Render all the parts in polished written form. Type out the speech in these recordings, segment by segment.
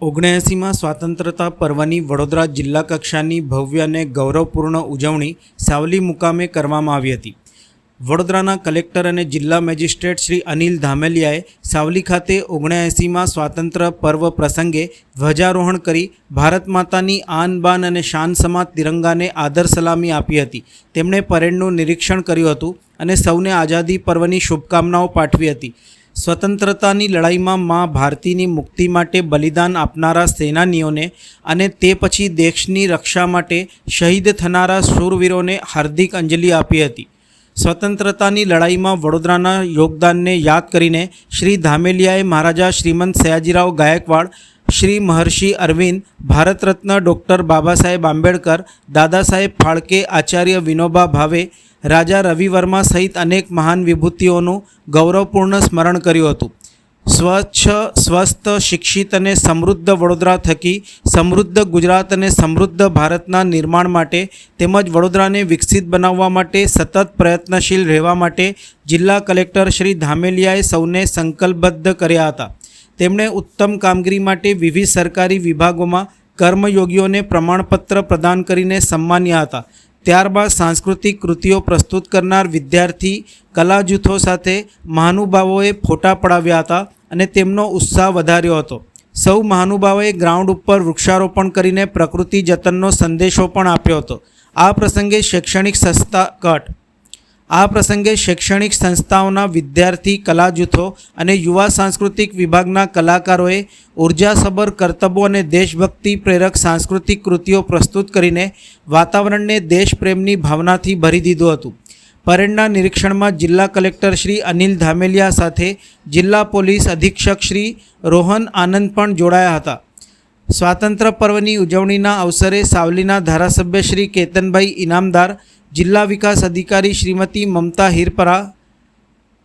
79માં સ્વાતંત્રતા પર્વની વડોદરા જિલ્લા કક્ષાની ભવ્ય અને ગૌરવપૂર્ણ ઉજવણી સાવલી મુકામે કરવામાં આવી હતી। વડોદરાના કલેક્ટર અને જિલ્લા મેજિસ્ટ્રેટ શ્રી અનિલ ધામેલિયાએ સાવલી ખાતે 79માં સ્વાતંત્ર્ય પર્વ પ્રસંગે ધ્વજારોહણ કરી ભારત માતાની આન બાન અને શાન સમાત તિરંગાને આદર સલામી આપી હતી। તેમણે પરેડનું નિરીક્ષણ કર્યું હતું અને સૌને આઝાદી પર્વની શુભકામનાઓ પાઠવી હતી। સ્વતંત્રતાની લડાઈમાં માં ભારતીની મુક્તિ માટે બલિદાન આપનારા સેનાનીઓને અને તે પછી દેશની રક્ષા માટે શહીદ થનારા શૂરવીરોને હાર્દિક અંજલિ આપી હતી। સ્વતંત્રતાની લડાઈમાં વડોદરાના યોગદાનને યાદ કરીને શ્રી ધામેલિયાએ મહારાજા શ્રીમંત સયાજીરાવ ગાયકવાડ, શ્રી મહર્ષિ અરવિંદ, ભારત રત્ન ડૉક્ટર બાબા સાહેબ આંબેડકર, દાદા સાહેબ ફાળકે, આચાર્ય વિનોબા ભાવે, રાજા રવિ વર્મા સહિત અનેક મહાન વિભૂતિઓનું ગૌરવપૂર્ણ સ્મરણ કર્યું હતું। સ્વચ્છ, સ્વસ્થ, શિક્ષિત અને સમૃદ્ધ વડોદરા થકી સમૃદ્ધ ગુજરાત અને સમૃદ્ધ ભારતના નિર્માણ માટે તેમજ વડોદરાને વિકસિત બનાવવા માટે સતત પ્રયત્નશીલ રહેવા માટે જિલ્લા કલેક્ટર શ્રી ધામેલિયાએ સૌને સંકલ્પબદ્ધ કર્યા હતા। તેમણે ઉત્તમ કામગીરી માટે વિવિધ સરકારી વિભાગોમાં કર્મયોગીઓને પ્રમાણપત્ર પ્રદાન કરીને સન્માન્યા હતા। ત્યારબાદ સાંસ્કૃતિક કૃતિઓ પ્રસ્તુત કરનાર વિદ્યાર્થી કલા જૂથો સાથે મહાનુભાવોએ ફોટા પડાવ્યા હતા અને તેમનો ઉત્સાહ વધાર્યો હતો। સૌ મહાનુભાવોએ ગ્રાઉન્ડ ઉપર વૃક્ષારોપણ કરીને પ્રકૃતિ જતનનો સંદેશો પણ આપ્યો હતો। આ પ્રસંગે શૈક્ષણિક સંસ્થાઓના વિદ્યાર્થી કલા જૂથો અને યુવા સાંસ્કૃતિક વિભાગના કલાકારોએ ઉર્જાસભર કરતબો અને દેશભક્તિ પ્રેરક સાંસ્કૃતિક કૃતિઓ પ્રસ્તુત કરીને વાતાવરણને દેશપ્રેમની ભાવનાથી ભરી દીધું હતું। પરેડના નિરીક્ષણમાં જિલ્લા કલેક્ટર શ્રી અનિલ ધામેલિયા સાથે જિલ્લા પોલીસ અધિક્ષક શ્રી રોહન આનંદ પણ જોડાયા હતા। સ્વાતંત્ર્ય પર્વની ઉજવણીના અવસરે સાવલીના ધારાસભ્ય શ્રી કેતનભાઈ ઇનામદાર, જિલ્લા વિકાસ અધિકારી શ્રીમતી મમતા હિરપરા,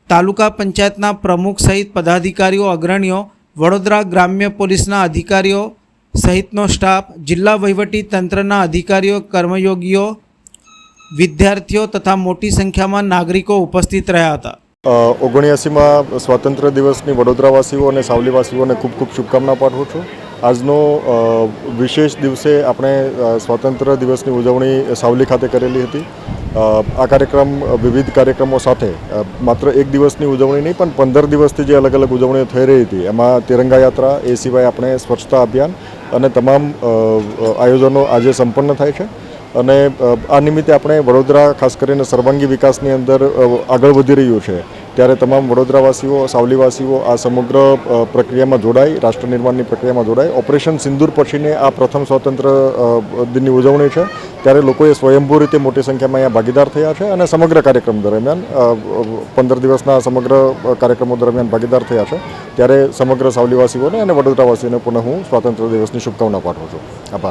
તાલુકા પંચાયતના પ્રમુખ સહિત પદાધિકારીઓ અગ્રણીઓ, વડોદરા ગ્રામ્ય પોલીસના અધિકારીઓ સહિતનો સ્ટાફ, જિલ્લા વહીવટી તંત્રના અધિકારીઓ, કર્મયોગીઓ, વિદ્યાર્થીઓ તથા મોટી સંખ્યામાં નાગરિકો ઉપસ્થિત રહ્યા હતા। 79માં સ્વાતંત્ર્ય દિવસની વડોદરાવાસીઓ અને સાવલીવાસીઓને ખૂબ ખૂબ શુભકામના પાઠવું છું। આજનો વિશેષ દિવસે આપણે સ્વાતંત્ર્ય દિવસની ઉજવણી સાવલી ખાતે કરેલી હતી। આ કાર્યક્રમ વિવિધ કાર્યક્રમો સાથે માત્ર એક દિવસની ઉજવણી નહીં પણ 15 દિવસથી જે અલગ અલગ ઉજવણીઓ થઈ રહી હતી એમાં તિરંગા યાત્રા, એ સિવાય આપણે સ્વચ્છતા અભિયાન અને તમામ આયોજનો આજે સંપન્ન થાય છે અને આ નિમિત્તે આપણે વડોદરા ખાસ કરીને સર્વાંગી વિકાસની અંદર આગળ વધી રહ્યું છે ત્યારે તમામ વડોદરાવાસીઓ, સાવલીવાસીઓ આ સમગ્ર પ્રક્રિયામાં જોડાઈ, રાષ્ટ્ર નિર્માણની પ્રક્રિયામાં જોડાઈ। ઓપરેશન સિંદૂર પછીને આ પ્રથમ સ્વાતંત્ર્ય દિનની ઉજવણી છે ત્યારે લોકોએ સ્વયંભૂ રીતે મોટી સંખ્યામાં અહીંયા ભાગીદાર થયા છે અને સમગ્ર કાર્યક્રમ દરમિયાન 15 દિવસના સમગ્ર કાર્યક્રમો દરમિયાન ભાગીદાર થયા છે ત્યારે સમગ્ર સાવલીવાસીઓને અને વડોદરાવાસીઓને પુનઃ હું સ્વાતંત્ર્ય દિવસની શુભકામના પાઠવું છું। આભાર।